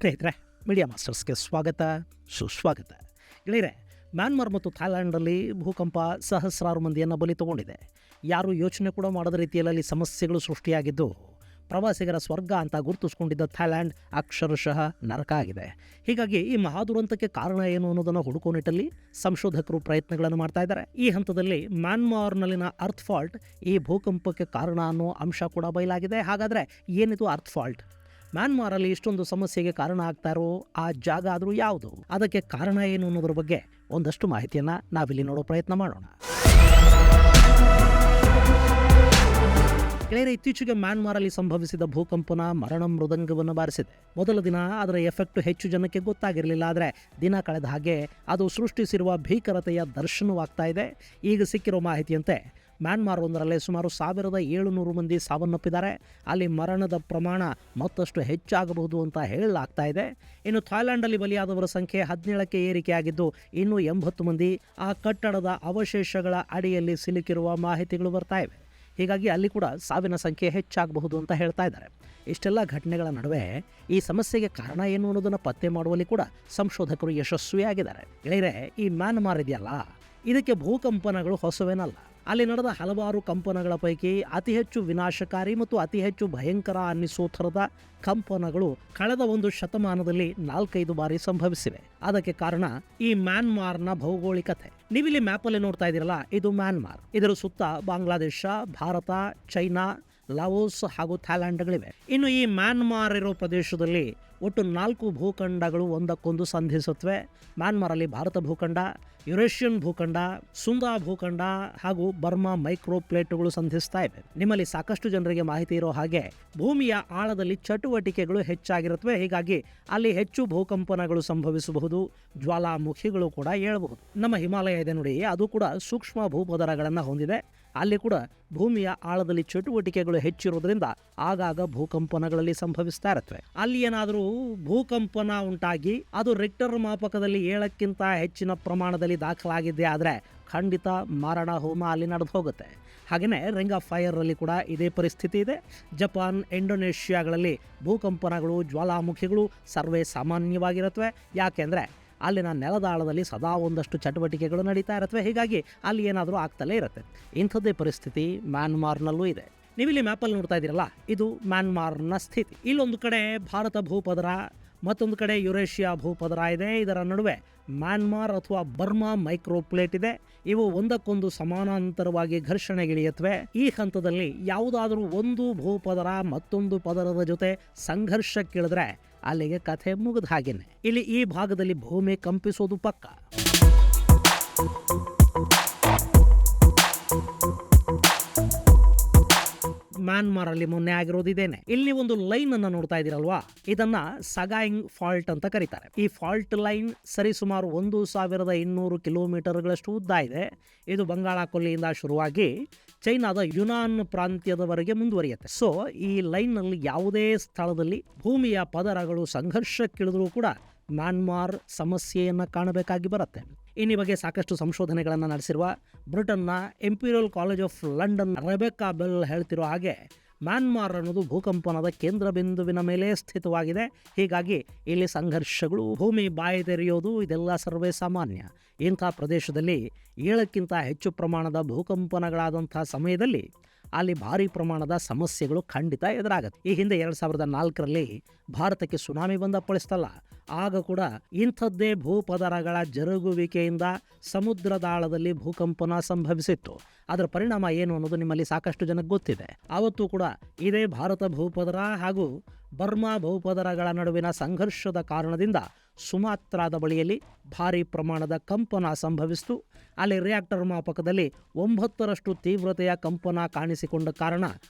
ಸ್ನೇಹಿತರೆ, ಮೀಡಿಯಾ ಮಾಸ್ಟರ್ಸ್ಗೆ ಸ್ವಾಗತ, ಸುಸ್ವಾಗತ. ಗೆಳೆಯರೆ, ಮ್ಯಾನ್ಮಾರ್ ಮತ್ತು ಥಾಯ್ಲ್ಯಾಂಡಲ್ಲಿ ಭೂಕಂಪ ಸಹಸ್ರಾರು ಮಂದಿಯನ್ನು ಬಲಿ ತಗೊಂಡಿದೆ. ಯಾರೂ ಯೋಚನೆ ಕೂಡ ಮಾಡದ ರೀತಿಯಲ್ಲಿ ಸಮಸ್ಯೆಗಳು ಸೃಷ್ಟಿಯಾಗಿದ್ದು, ಪ್ರವಾಸಿಗರ ಸ್ವರ್ಗ ಅಂತ ಗುರುತಿಸ್ಕೊಂಡಿದ್ದ ಥಾಯ್ಲ್ಯಾಂಡ್ ಅಕ್ಷರಶಃ ನರಕ ಆಗಿದೆ. ಹೀಗಾಗಿ ಈ ಮಹಾದುರಂತಕ್ಕೆ ಕಾರಣ ಏನು ಅನ್ನೋದನ್ನು ಹುಡುಕೋ ನಿಟ್ಟಲ್ಲಿ ಸಂಶೋಧಕರು ಪ್ರಯತ್ನಗಳನ್ನು ಮಾಡ್ತಾ ಇದ್ದಾರೆ. ಈ ಹಂತದಲ್ಲಿ ಮ್ಯಾನ್ಮಾರ್ನಲ್ಲಿನ ಅರ್ತ್ ಫಾಲ್ಟ್ ಈ ಭೂಕಂಪಕ್ಕೆ ಕಾರಣ ಅನ್ನೋ ಅಂಶ ಕೂಡ ಬಯಲಾಗಿದೆ. ಹಾಗಾದರೆ ಏನಿದು ಅರ್ತ್ ಫಾಲ್ಟ್? ಮ್ಯಾನ್ಮಾರಲ್ಲಿ ಇಷ್ಟೊಂದು ಸಮಸ್ಯೆಗೆ ಕಾರಣ ಆಗ್ತಾ ಇರೋ ಆ ಜಾಗ ಆದರೂ ಯಾವುದು? ಅದಕ್ಕೆ ಕಾರಣ ಏನು ಅನ್ನೋದ್ರ ಬಗ್ಗೆ ಒಂದಷ್ಟು ಮಾಹಿತಿಯನ್ನು ನಾವಿಲ್ಲಿ ನೋಡೋ ಪ್ರಯತ್ನ ಮಾಡೋಣ. ಗೆಳೆಯರೆ, ಇತ್ತೀಚೆಗೆ ಮ್ಯಾನ್ಮಾರಲ್ಲಿ ಸಂಭವಿಸಿದ ಭೂಕಂಪನ ಮರಣ ಮೃದಂಗವನ್ನು ಬಾರಿಸಿದೆ. ಮೊದಲ ದಿನ ಅದರ ಎಫೆಕ್ಟ್ ಹೆಚ್ಚು ಜನಕ್ಕೆ ಗೊತ್ತಾಗಿರಲಿಲ್ಲ. ಆದರೆ ದಿನ ಕಳೆದ ಹಾಗೆ ಅದು ಸೃಷ್ಟಿಸಿರುವ ಭೀಕರತೆಯ ದರ್ಶನವಾಗ್ತಾ ಇದೆ. ಈಗ ಸಿಕ್ಕಿರೋ ಮಾಹಿತಿಯಂತೆ ಮ್ಯಾನ್ಮಾರ್ ಒಂದರಲ್ಲೇ ಸುಮಾರು 1700 ಮಂದಿ ಸಾವನ್ನಪ್ಪಿದ್ದಾರೆ. ಅಲ್ಲಿ ಮರಣದ ಪ್ರಮಾಣ ಮತ್ತಷ್ಟು ಹೆಚ್ಚಾಗಬಹುದು ಅಂತ ಹೇಳಲಾಗ್ತಾ ಇದೆ. ಇನ್ನು ಥಾಯ್ಲ್ಯಾಂಡಲ್ಲಿ ಬಲಿಯಾದವರ ಸಂಖ್ಯೆ 17ಕ್ಕೆ ಏರಿಕೆಯಾಗಿದ್ದು, ಇನ್ನೂ 80 ಮಂದಿ ಆ ಕಟ್ಟಡದ ಅವಶೇಷಗಳ ಅಡಿಯಲ್ಲಿ ಸಿಲುಕಿರುವ ಮಾಹಿತಿಗಳು ಬರ್ತಾ ಇವೆ. ಹೀಗಾಗಿ ಅಲ್ಲಿ ಕೂಡ ಸಾವಿನ ಸಂಖ್ಯೆ ಹೆಚ್ಚಾಗಬಹುದು ಅಂತ ಹೇಳ್ತಾ ಇದ್ದಾರೆ. ಇಷ್ಟೆಲ್ಲ ಘಟನೆಗಳ ನಡುವೆ ಈ ಸಮಸ್ಯೆಗೆ ಕಾರಣ ಏನು ಅನ್ನೋದನ್ನು ಪತ್ತೆ ಮಾಡುವಲ್ಲಿ ಕೂಡ ಸಂಶೋಧಕರು ಯಶಸ್ವಿಯಾಗಿದ್ದಾರೆ. ಗೆಳೆಯರೆ, ಈ ಮ್ಯಾನ್ಮಾರ್ ಇದೆಯಲ್ಲ, ಇದಕ್ಕೆ ಭೂಕಂಪನಗಳು ಹೊಸವೇನಲ್ಲ. ಅಲ್ಲಿ ನಡೆದ ಹಲವಾರು ಕಂಪನಗಳ ಪೈಕಿ ಅತಿ ಹೆಚ್ಚು ವಿನಾಶಕಾರಿ ಮತ್ತು ಅತಿ ಹೆಚ್ಚು ಭಯಂಕರ ಅನ್ನಿಸೋ ಥರದ ಕಂಪನಗಳು ಕಳೆದ ಒಂದು ಶತಮಾನದಲ್ಲಿ 4-5 ಬಾರಿ ಸಂಭವಿಸಿವೆ. ಅದಕ್ಕೆ ಕಾರಣ ಈ ಮ್ಯಾನ್ಮಾರ್ನ ಭೌಗೋಳಿಕತೆ. ನೀವಿಲ್ಲಿ ಮ್ಯಾಪಲ್ಲಿ ನೋಡ್ತಾ ಇದ್ದೀರಲ್ಲ, ಇದು ಮ್ಯಾನ್ಮಾರ್. ಇದರ ಸುತ್ತ ಬಾಂಗ್ಲಾದೇಶ, ಭಾರತ, ಚೈನಾ, ಲಾವೋಸ್ ಹಾಗೂ ಥಾಯ್ಲ್ಯಾಂಡ್ಗಳಿವೆ. ಇನ್ನು ಈ ಮ್ಯಾನ್ಮಾರ್ ಇರೋ ಪ್ರದೇಶದಲ್ಲಿ ಒಟ್ಟು 4 ಭೂಖಂಡಗಳು ಒಂದಕ್ಕೊಂದು ಸಂಧಿಸುತ್ತವೆ. ಮ್ಯಾನ್ಮಾರಲ್ಲಿ ಭಾರತ ಭೂಖಂಡ, ಯುರೇಷಿಯನ್ ಭೂಖಂಡ, ಸುಂದಾ ಭೂಖಂಡ ಹಾಗೂ ಬರ್ಮಾ ಮೈಕ್ರೋ ಪ್ಲೇಟುಗಳು ಸಂಧಿಸ್ತಾ ಇವೆ. ನಿಮ್ಮಲ್ಲಿ ಸಾಕಷ್ಟು ಜನರಿಗೆ ಮಾಹಿತಿ ಇರೋ ಹಾಗೆ ಭೂಮಿಯ ಆಳದಲ್ಲಿ ಚಟುವಟಿಕೆಗಳು ಹೆಚ್ಚಾಗಿರುತ್ತವೆ. ಹೀಗಾಗಿ ಅಲ್ಲಿ ಹೆಚ್ಚು ಭೂಕಂಪನಗಳು ಸಂಭವಿಸಬಹುದು, ಜ್ವಾಲಾಮುಖಿಗಳು ಕೂಡ ಏಳಬಹುದು. ನಮ್ಮ ಹಿಮಾಲಯ ಇದೆ ನೋಡಿ, ಅದು ಕೂಡ ಸೂಕ್ಷ್ಮ ಭೂಪದರಗಳನ್ನು ಹೊಂದಿದೆ. ಅಲ್ಲಿ ಕೂಡ ಭೂಮಿಯ ಆಳದಲ್ಲಿ ಚಟುವಟಿಕೆಗಳು ಹೆಚ್ಚಿರೋದ್ರಿಂದ ಆಗಾಗ ಭೂಕಂಪನಗಳಲ್ಲಿ ಸಂಭವಿಸ್ತಾ ಇರುತ್ತವೆ. ಅಲ್ಲಿ ಏನಾದರೂ ಭೂಕಂಪನ ಉಂಟಾಗಿ ಅದು ರಿಕ್ಟರ್ ಮಾಪಕದಲ್ಲಿ 7ಕ್ಕಿಂತ ಹೆಚ್ಚಿನ ಪ್ರಮಾಣದಲ್ಲಿ ದಾಖಲಾಗಿದ್ದೆ ಆದರೆ ಖಂಡಿತ ಮಾರಣ ಹೋಮ ಅಲ್ಲಿ ನಡೆದು ಹೋಗುತ್ತೆ. ಹಾಗೆಯೇ ರಿಂಗ್ ಆಫ್ ಫೈರ್ ಅಲ್ಲಿ ಕೂಡ ಇದೇ ಪರಿಸ್ಥಿತಿ ಇದೆ. ಜಪಾನ್, ಇಂಡೋನೇಷ್ಯಾಗಳಲ್ಲಿ ಭೂಕಂಪನಗಳು, ಜ್ವಾಲಾಮುಖಿಗಳು ಸರ್ವೇ ಸಾಮಾನ್ಯವಾಗಿರುತ್ತವೆ. ಯಾಕೆಂದರೆ ಅಲ್ಲಿನ ನೆಲದಾಳದಲ್ಲಿ ಸದಾ ಒಂದಷ್ಟು ಚಟುವಟಿಕೆಗಳು ನಡೀತಾ ಇರುತ್ತವೆ. ಹೀಗಾಗಿ ಅಲ್ಲಿ ಏನಾದರೂ ಆಗ್ತಲೇ ಇರುತ್ತೆ. ಇಂಥದ್ದೇ ಪರಿಸ್ಥಿತಿ ಮ್ಯಾನ್ಮಾರ್ನಲ್ಲೂ ಇದೆ. ನೀವಿಲ್ಲಿ ಮ್ಯಾಪಲ್ಲಿ ನೋಡ್ತಾ ಇದ್ದೀರಲ್ಲ, ಇದು ಮ್ಯಾನ್ಮಾರ್ನ ಸ್ಥಿತಿ. ಇಲ್ಲೊಂದು ಕಡೆ ಭಾರತ ಭೂಪದರ, ಮತ್ತೊಂದು ಕಡೆ ಯುರೇಷಿಯಾ ಭೂಪದರ ಇದೆ. ಇದರ ನಡುವೆ ಮ್ಯಾನ್ಮಾರ್ ಅಥವಾ ಬರ್ಮಾ ಮೈಕ್ರೋ ಪ್ಲೇಟ್ ಇದೆ. ಇವು ಒಂದಕ್ಕೊಂದು ಸಮಾನಾಂತರವಾಗಿ ಘರ್ಷಣೆಗಿಳಿಯುತ್ತವೆ. ಈ ಹಂತದಲ್ಲಿ ಯಾವುದಾದರೂ ಒಂದು ಭೂಪದರ ಮತ್ತೊಂದು ಪದರದ ಜೊತೆ ಸಂಘರ್ಷಕ್ಕಿಳಿದ್ರೆ ಅಲ್ಲಿಗೆ ಕಥೆ ಮುಗಿದ ಹಾಗೇನೆ. ಇಲ್ಲಿ ಈ ಭಾಗದಲ್ಲಿ ಭೂಮಿ ಕಂಪಿಸೋದು ಪಕ್ಕ. ಮ್ಯಾನ್ಮಾರ್ ಅಲ್ಲಿ ಮೊನ್ನೆ ಆಗಿರೋದಿದೇನೆ. ಇಲ್ಲಿ ಒಂದು ಲೈನ್ ಅನ್ನ ನೋಡ್ತಾ ಇದ್ದೀರಲ್ವಾ, ಇದನ್ನ ಸಗಾಯಿಂಗ್ ಫಾಲ್ಟ್ ಅಂತ ಕರೀತಾರೆ. ಈ ಫಾಲ್ಟ್ ಲೈನ್ ಸರಿಸುಮಾರು 1200 ಕಿಲೋಮೀಟರ್ಗಳಷ್ಟು ಉದ್ದ ಇದೆ. ಇದು ಬಂಗಾಳ ಕೊಲ್ಲಿಯಿಂದ ಶುರುವಾಗಿ ಚೈನಾದ ಯುನಾನ್ ಪ್ರಾಂತ್ಯದವರೆಗೆ ಮುಂದುವರಿಯುತ್ತೆ. ಸೊ ಈ ಲೈನ್ ನಲ್ಲಿ ಯಾವುದೇ ಸ್ಥಳದಲ್ಲಿ ಭೂಮಿಯ ಪದರಗಳು ಸಂಘರ್ಷಕ್ಕಿಳಿದ್ರೂ ಕೂಡ ಮ್ಯಾನ್ಮಾರ್ ಸಮಸ್ಯೆಯನ್ನು ಕಾಣಬೇಕಾಗಿ ಬರುತ್ತೆ. ಈ ಬಗ್ಗೆ ಸಾಕಷ್ಟು ಸಂಶೋಧನೆಗಳನ್ನು ನಡೆಸಿರುವ ಬ್ರಿಟನ್ನ Imperial College of London Rebecca Bell ಹೇಳ್ತಿರೋ ಹಾಗೆ ಮ್ಯಾನ್ಮಾರ್ ಅನ್ನೋದು ಭೂಕಂಪನದ ಕೇಂದ್ರ ಬಿಂದುವಿನ ಮೇಲೆ ಸ್ಥಿತವಾಗಿದೆ. ಹೀಗಾಗಿ ಇಲ್ಲಿ ಸಂಘರ್ಷಗಳು, ಭೂಮಿ ಬಾಯಿ ತೆರೆಯೋದು ಇದೆಲ್ಲ ಸರ್ವೇ ಸಾಮಾನ್ಯ. ಇಂಥ ಪ್ರದೇಶದಲ್ಲಿ 7ಕ್ಕಿಂತ ಹೆಚ್ಚು ಪ್ರಮಾಣದ ಭೂಕಂಪನಗಳಾದಂಥ ಸಮಯದಲ್ಲಿ ಅಲ್ಲಿ ಭಾರಿ ಪ್ರಮಾಣದ ಸಮಸ್ಯೆಗಳು ಖಂಡಿತ ಎದುರಾಗುತ್ತೆ. ಈ ಹಿಂದೆ 2004ರಲ್ಲಿ ಭಾರತಕ್ಕೆ ಸುನಾಮಿ ಬಂದಪ್ಪಳಿಸ್ತಲ್ಲ, ಆಗ ಕೂಡ ಇಂಥದ್ದೇ ಭೂಪದರಗಳ ಜರುಗುವಿಕೆಯಿಂದ ಸಮುದ್ರದಾಳದಲ್ಲಿ ಭೂಕಂಪನ ಸಂಭವಿಸಿತ್ತು. ಅದರ ಪರಿಣಾಮ ಏನು ಅನ್ನೋದು ನಿಮ್ಮಲ್ಲಿ ಸಾಕಷ್ಟು ಜನಕ್ಕೆ ಗೊತ್ತಿದೆ. ಆವತ್ತು ಕೂಡ ಇದೇ ಭಾರತ ಭೂಪದರ ಹಾಗೂ ಬರ್ಮಾ ಭೂಪದರಗಳ ನಡುವಿನ ಸಂಘರ್ಷದ ಕಾರಣದಿಂದ ಸುಮಾತ್ರಾದ ಬಳಿಯಲ್ಲಿ ಭಾರಿ ಪ್ರಮಾಣದ ಕಂಪನ ಸಂಭವಿಸಿತು. ಅಲ್ಲಿ ರಿಯಾಕ್ಟರ್ ಮಾಪಕದಲ್ಲಿ 9ರಷ್ಟು ತೀವ್ರತೆಯ ಕಂಪನ ಕಾಣಿಸಿಕೊಂಡ ಕಾರಣ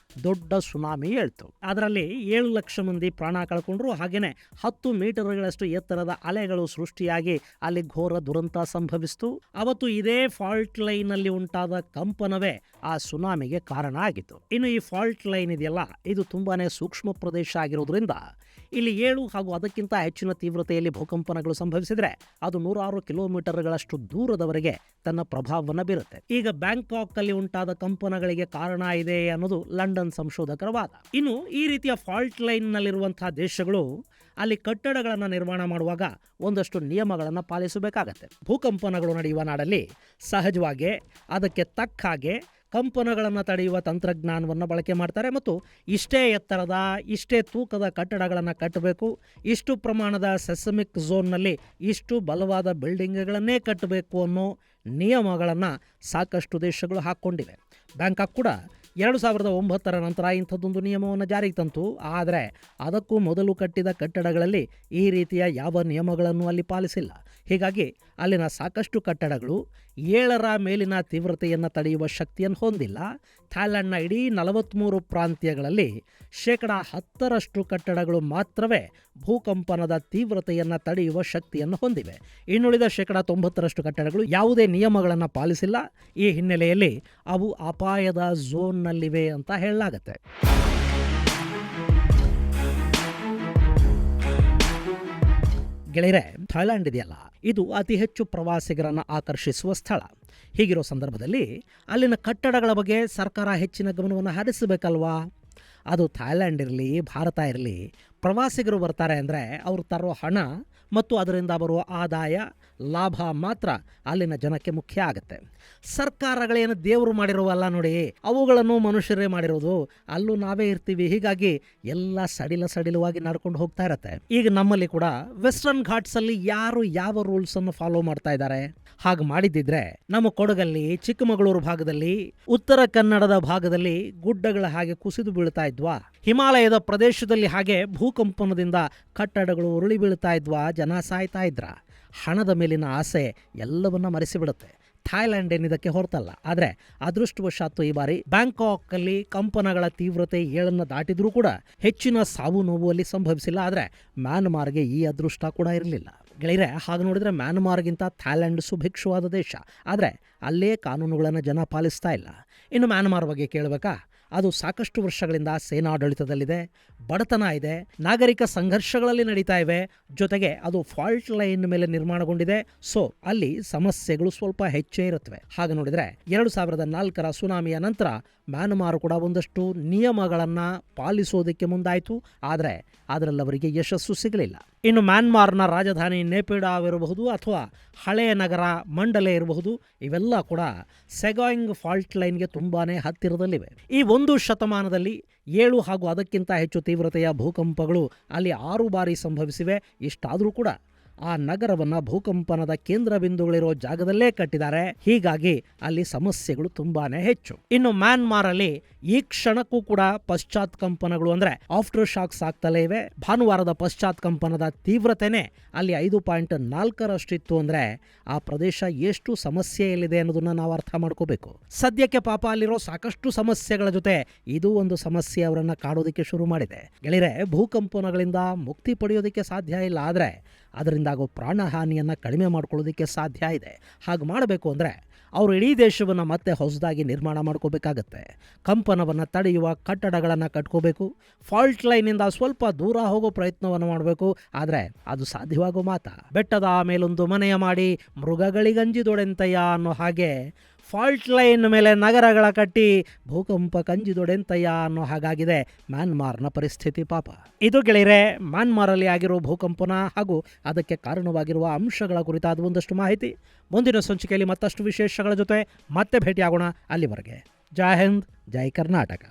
ದೊಡ್ಡ ಸುನಾಮಿ ಏಳ್ತು. ಅದರಲ್ಲಿ 7 ಲಕ್ಷ ಮಂದಿ ಪ್ರಾಣ ಕಳ್ಕೊಂಡ್ರು. ಹಾಗೆಯೇ 10 ಮೀಟರ್ಗಳಷ್ಟು ಎತ್ತರದ ಅಲೆಗಳು ಸೃಷ್ಟಿಯಾಗಿ ಅಲ್ಲಿ ಘೋರ ದುರಂತ ಸಂಭವಿಸಿತು. ಅವತ್ತು ಇದೇ ಫಾಲ್ಟ್ ಲೈನ್ ಅಲ್ಲಿ ಉಂಟಾದ ಕಂಪನವೇ ಆ ಸುನಾಮಿಗೆ ಕಾರಣ ಆಗಿತ್ತು. ಇನ್ನು ಈ ಫಾಲ್ಟ್ ಲೈನ್ ಇದೆಯಲ್ಲ, ಇದು ತುಂಬಾನೇ ಸೂಕ್ಷ್ಮ ಪ್ರದೇಶ ಆಗಿರೋದ್ರಿಂದ ಇಲ್ಲಿ 7 ಹಾಗೂ ಅದಕ್ಕಿಂತ ಹೆಚ್ಚಿನ ತೀವ್ರತೆಯಲ್ಲಿ ಭೂಕಂಪನಗಳು ಸಂಭವಿಸಿದರೆ ಅದು 106 ಕಿಲೋಮೀಟರ್ಗಳಷ್ಟು ದೂರದವರೆಗೆ ತನ್ನ ಪ್ರಭಾವವನ್ನು ಬೀರುತ್ತೆ. ಈಗ ಬ್ಯಾಂಕಾಕ್ ಅಲ್ಲಿ ಉಂಟಾದ ಕಂಪನಗಳಿಗೆ ಕಾರಣ ಇದೆ ಅನ್ನೋದು ಲಂಡನ್ ಸಂಶೋಧಕರ ವಾದ. ಇನ್ನು ಈ ರೀತಿಯ ಫಾಲ್ಟ್ ಲೈನ್ ನಲ್ಲಿರುವಂತಹ ದೇಶಗಳು ಅಲ್ಲಿ ಕಟ್ಟಡಗಳನ್ನು ನಿರ್ಮಾಣ ಮಾಡುವಾಗ ಒಂದಷ್ಟು ನಿಯಮಗಳನ್ನು ಪಾಲಿಸಬೇಕಾಗತ್ತೆ. ಭೂಕಂಪನಗಳು ನಡೆಯುವ ನಾಡಲ್ಲಿ ಸಹಜವಾಗಿ ಅದಕ್ಕೆ ತಕ್ಕ ಹಾಗೆ ಕಂಪನಗಳನ್ನು ತಡೆಯುವ ತಂತ್ರಜ್ಞಾನವನ್ನು ಬಳಕೆ ಮಾಡ್ತಾರೆ ಮತ್ತು ಇಷ್ಟೇ ಎತ್ತರದ ಇಷ್ಟೇ ತೂಕದ ಕಟ್ಟಡಗಳನ್ನು ಕಟ್ಟಬೇಕು, ಇಷ್ಟು ಪ್ರಮಾಣದ ಸೆಸಮಿಕ್ ಝೋನ್ನಲ್ಲಿ ಇಷ್ಟು ಬಲವಾದ ಬಿಲ್ಡಿಂಗ್ಗಳನ್ನೇ ಕಟ್ಟಬೇಕು ಅನ್ನೋ ನಿಯಮಗಳನ್ನು ಸಾಕಷ್ಟು ದೇಶಗಳು ಹಾಕ್ಕೊಂಡಿವೆ. ಬ್ಯಾಂಕಾಕ್ ಕೂಡ 2009 ನಂತರ ಇಂಥದ್ದೊಂದು ನಿಯಮವನ್ನು ಜಾರಿಗೆ ತಂತು. ಆದರೆ ಅದಕ್ಕೂ ಮೊದಲು ಕಟ್ಟಿದ ಕಟ್ಟಡಗಳಲ್ಲಿ ಈ ರೀತಿಯ ಯಾವ ನಿಯಮಗಳನ್ನು ಅಲ್ಲಿ ಪಾಲಿಸಿಲ್ಲ. ಹೀಗಾಗಿ ಅಲ್ಲಿನ ಸಾಕಷ್ಟು ಕಟ್ಟಡಗಳು 7ರ ಮೇಲಿನ ತೀವ್ರತೆಯನ್ನು ತಡೆಯುವ ಶಕ್ತಿಯನ್ನು ಹೊಂದಿಲ್ಲ. ಥಾಯ್ಲೆಂಡ್ನ ಇಡೀ 43 ಪ್ರಾಂತ್ಯಗಳಲ್ಲಿ 10% ಕಟ್ಟಡಗಳು ಮಾತ್ರವೇ ಭೂಕಂಪನದ ತೀವ್ರತೆಯನ್ನು ತಡೆಯುವ ಶಕ್ತಿಯನ್ನು ಹೊಂದಿವೆ. ಇನ್ನುಳಿದ 90% ಕಟ್ಟಡಗಳು ಯಾವುದೇ ನಿಯಮಗಳನ್ನು ಪಾಲಿಸಿಲ್ಲ. ಈ ಹಿನ್ನೆಲೆಯಲ್ಲಿ ಅವು ಅಪಾಯದ ಝೋನ್ನಲ್ಲಿವೆ ಅಂತ ಹೇಳಲಾಗತ್ತೆ. ಗೆಳೆಯರೆ, ಥಾಯ್ಲೆಂಡ್ ಇದೆಯಲ್ಲ, ಇದು ಅತಿ ಹೆಚ್ಚು ಪ್ರವಾಸಿಗರನ್ನು ಆಕರ್ಷಿಸುವ ಸ್ಥಳ. ಹೀಗಿರೋ ಸಂದರ್ಭದಲ್ಲಿ ಅಲ್ಲಿನ ಕಟ್ಟಡಗಳ ಬಗ್ಗೆ ಸರ್ಕಾರ ಹೆಚ್ಚಿನ ಗಮನವನ್ನು ಹರಿಸಬೇಕಲ್ವಾ? ಅದು ಥಾಯ್ಲೆಂಡ್ ಇರಲಿ, ಭಾರತ ಇರಲಿ, ಪ್ರವಾಸಿಗರು ಬರ್ತಾರೆ ಅಂದರೆ ಅವರು ತರೋ ಹಣ ಮತ್ತು ಅದರಿಂದ ಬರುವ ಆದಾಯ, ಲಾಭ ಮಾತ್ರ ಅಲ್ಲಿನ ಜನಕ್ಕೆ ಮುಖ್ಯ ಆಗುತ್ತೆ. ಸರ್ಕಾರಗಳೇನು ದೇವರು ಮಾಡಿರೋವಲ್ಲ ನೋಡಿ, ಅವುಗಳನ್ನು ಮನುಷ್ಯರೇ ಮಾಡಿರೋದು. ಅಲ್ಲೂ ನಾವೇ ಇರ್ತೀವಿ. ಹೀಗಾಗಿ ಎಲ್ಲ ಸಡಿಲವಾಗಿ ನಡ್ಕೊಂಡು ಹೋಗ್ತಾ ಇರತ್ತೆ. ಈಗ ನಮ್ಮಲ್ಲಿ ಕೂಡ ವೆಸ್ಟರ್ನ್ ಘಾಟ್ಸಲ್ಲಿ ಯಾರು ಯಾವ ರೂಲ್ಸನ್ನು ಫಾಲೋ ಮಾಡ್ತಾ ಇದ್ದಾರೆ? ಹಾಗೆ ಮಾಡಿದ್ದಿದ್ರೆ ನಮ್ಮ ಕೊಡಗಲ್ಲಿ, ಚಿಕ್ಕಮಗಳೂರು ಭಾಗದಲ್ಲಿ, ಉತ್ತರ ಕನ್ನಡದ ಭಾಗದಲ್ಲಿ ಗುಡ್ಡಗಳ ಹಾಗೆ ಕುಸಿದು ಬೀಳ್ತಾ ಇದ್ವಾ? ಹಿಮಾಲಯದ ಪ್ರದೇಶದಲ್ಲಿ ಹಾಗೆ ಭೂಕಂಪನದಿಂದ ಕಟ್ಟಡಗಳು ಉರುಳಿ ಬೀಳ್ತಾ ಇದ್ವಾ? ಜನ ಸಾಯ್ತಾ ಇದ್ರ? ಹಣದ ಮೇಲಿನ ಆಸೆ ಎಲ್ಲವನ್ನ ಮರೆಸಿಬಿಡುತ್ತೆ. ಥಾಯ್ಲೆಂಡ್ ಏನಿದಕ್ಕೆ ಹೊರತಲ್ಲ. ಆದರೆ ಅದೃಷ್ಟವಶಾತ್ತು ಈ ಬಾರಿ ಬ್ಯಾಂಕಾಕಲ್ಲಿ ಕಂಪನಗಳ ತೀವ್ರತೆ 7 ದಾಟಿದ್ರೂ ಕೂಡ ಹೆಚ್ಚಿನ ಸಾವು ನೋವು ಅಲ್ಲಿ ಸಂಭವಿಸಿಲ್ಲ. ಆದರೆ ಮ್ಯಾನ್ಮಾರ್ಗೆ ಈ ಅದೃಷ್ಟ ಕೂಡ ಇರಲಿಲ್ಲ. ಗೆಳೆಯರೆ, ಹಾಗೆ ನೋಡಿದರೆ ಮ್ಯಾನ್ಮಾರ್ಗಿಂತ ಥಾಯ್ಲೆಂಡ್ ಸುಭಿಕ್ಷವಾದ ದೇಶ. ಆದರೆ ಅಲ್ಲೇ ಕಾನೂನುಗಳನ್ನು ಜನ ಪಾಲಿಸ್ತಾ ಇಲ್ಲ. ಇನ್ನು ಮ್ಯಾನ್ಮಾರ್ ಬಗ್ಗೆ ಕೇಳಬೇಕಾ? ಅದು ಸಾಕಷ್ಟು ವರ್ಷಗಳಿಂದ ಸೇನಾಡಳಿತದಲ್ಲಿದೆ, ಬಡತನ ಇದೆ, ನಾಗರಿಕ ಸಂಘರ್ಷಗಳಲ್ಲಿ ನಡೀತಾ ಇವೆ. ಜೊತೆಗೆ ಅದು ಫಾಲ್ಟ್ ಲೈನ್ ಮೇಲೆ ನಿರ್ಮಾಣಗೊಂಡಿದೆ. ಸೊ ಅಲ್ಲಿ ಸಮಸ್ಯೆಗಳು ಸ್ವಲ್ಪ ಹೆಚ್ಚೇ ಇರುತ್ತವೆ. ಹಾಗೆ ನೋಡಿದರೆ 2004ರ ಸುನಾಮಿಯ ನಂತರ ಮ್ಯಾನ್ಮಾರ್ ಕೂಡ ಒಂದಷ್ಟು ನಿಯಮಗಳನ್ನು ಪಾಲಿಸೋದಕ್ಕೆ ಮುಂದಾಯಿತು. ಆದರೆ ಅದರಲ್ಲಿ ಅವರಿಗೆ ಯಶಸ್ಸು ಸಿಗಲಿಲ್ಲ. ಇನ್ನು ಮ್ಯಾನ್ಮಾರ್ನ ರಾಜಧಾನಿ ನೇಪಿಡಾವಿರಬಹುದು ಅಥವಾ ಹಳೆಯ ನಗರ ಮಂಡಲೆ ಇರಬಹುದು, ಇವೆಲ್ಲ ಕೂಡ ಸೆಗಾಯಿಂಗ್ ಫಾಲ್ಟ್ ಲೈನ್ಗೆ ತುಂಬಾ ಹತ್ತಿರದಲ್ಲಿವೆ. ಈ 1 ಶತಮಾನದಲ್ಲಿ 7 ಹಾಗೂ ಅದಕ್ಕಿಂತ ಹೆಚ್ಚು ತೀವ್ರತೆಯ ಭೂಕಂಪಗಳು ಅಲ್ಲಿ 6 ಬಾರಿ ಸಂಭವಿಸಿವೆ. ಇಷ್ಟಾದರೂ ಕೂಡ ಆ ನಗರವನ್ನು ಭೂಕಂಪನದ ಕೇಂದ್ರ ಬಿಂದುಗಳಿರೋ ಜಾಗದಲ್ಲೇ ಕಟ್ಟಿದ್ದಾರೆ. ಹೀಗಾಗಿ ಅಲ್ಲಿ ಸಮಸ್ಯೆಗಳು ತುಂಬಾನೇ ಹೆಚ್ಚು. ಇನ್ನು ಮ್ಯಾನ್ಮಾರ್ ಅಲ್ಲಿ ಈ ಕ್ಷಣಕ್ಕೂ ಕೂಡ ಪಶ್ಚಾತ್ ಕಂಪನಗಳು ಅಂದರೆ ಆಫ್ಟರ್ ಶಾಕ್ಸ್ ಆಗ್ತಲೇ ಇವೆ. ಭಾನುವಾರದ ಪಶ್ಚಾತ್ ಕಂಪನದ ತೀವ್ರತೆನೇ ಅಲ್ಲಿ 5.4ರಷ್ಟಿತ್ತು. ಅಂದರೆ ಆ ಪ್ರದೇಶ ಎಷ್ಟು ಸಮಸ್ಯೆಯಲ್ಲಿದೆ ಅನ್ನೋದನ್ನ ನಾವು ಅರ್ಥ ಮಾಡ್ಕೋಬೇಕು. ಸದ್ಯಕ್ಕೆ ಪಾಪ ಅಲ್ಲಿರೋ ಸಾಕಷ್ಟು ಸಮಸ್ಯೆಗಳ ಜೊತೆ ಇದು ಒಂದು ಸಮಸ್ಯೆ ಅವರನ್ನ ಕಾಡೋದಕ್ಕೆ ಶುರು ಮಾಡಿದೆ. ಗೆಳೆಯರೆ, ಭೂಕಂಪನಗಳಿಂದ ಮುಕ್ತಿ ಪಡೆಯೋದಕ್ಕೆ ಸಾಧ್ಯ ಇಲ್ಲ. ಆದರೆ ಅದರಿಂದಾಗೋ ಪ್ರಾಣಹಾನಿಯನ್ನು ಕಡಿಮೆ ಮಾಡ್ಕೊಳ್ಳೋದಕ್ಕೆ ಸಾಧ್ಯ ಇದೆ. ಹಾಗೆ ಮಾಡಬೇಕು ಅಂದರೆ ಅವರು ಇಡೀ ದೇಶವನ್ನು ಮತ್ತೆ ಹೊಸದಾಗಿ ನಿರ್ಮಾಣ ಮಾಡ್ಕೋಬೇಕಾಗತ್ತೆ. ಕಂಪನವನ್ನು ತಡೆಯುವ ಕಟ್ಟಡಗಳನ್ನು ಕಟ್ಕೋಬೇಕು. ಫಾಲ್ಟ್ ಲೈನಿಂದ ಸ್ವಲ್ಪ ದೂರ ಹೋಗೋ ಪ್ರಯತ್ನವನ್ನು ಮಾಡಬೇಕು. ಆದರೆ ಅದು ಸಾಧ್ಯವಾಗೋ ಮಾತಾ? ಬೆಟ್ಟದ ಮೇಲೊಂದು ಮನೆಯ ಮಾಡಿ ಮೃಗಗಳಿಗಂಜಿದೊಡೆಂತಯ್ಯ ಅನ್ನೋ ಹಾಗೆ ಫಾಲ್ಟ್ ಲೈನ್ ಮೇಲೆ ನಗರಗಳ ಕಟ್ಟಿ ಭೂಕಂಪ ಕಂಜಿದೊಡೆಂತಯ್ಯ ಅನ್ನೋ ಹಾಗಾಗಿದೆ ಮ್ಯಾನ್ಮಾರ್ನ ಪರಿಸ್ಥಿತಿ ಪಾಪ. ಇದು ಗೆಳೆಯರೆ, ಮ್ಯಾನ್ಮಾರಲ್ಲಿ ಆಗಿರೋ ಭೂಕಂಪನ ಹಾಗೂ ಅದಕ್ಕೆ ಕಾರಣವಾಗಿರುವ ಅಂಶಗಳ ಕುರಿತಾದ ಒಂದಷ್ಟು ಮಾಹಿತಿ. ಮುಂದಿನ ಸಂಚಿಕೆಯಲ್ಲಿ ಮತ್ತಷ್ಟು ವಿಶೇಷಗಳ ಜೊತೆ ಮತ್ತೆ ಭೇಟಿಯಾಗೋಣ. ಅಲ್ಲಿವರೆಗೆ ಜೈ ಹಿಂದ್, ಜೈ ಕರ್ನಾಟಕ.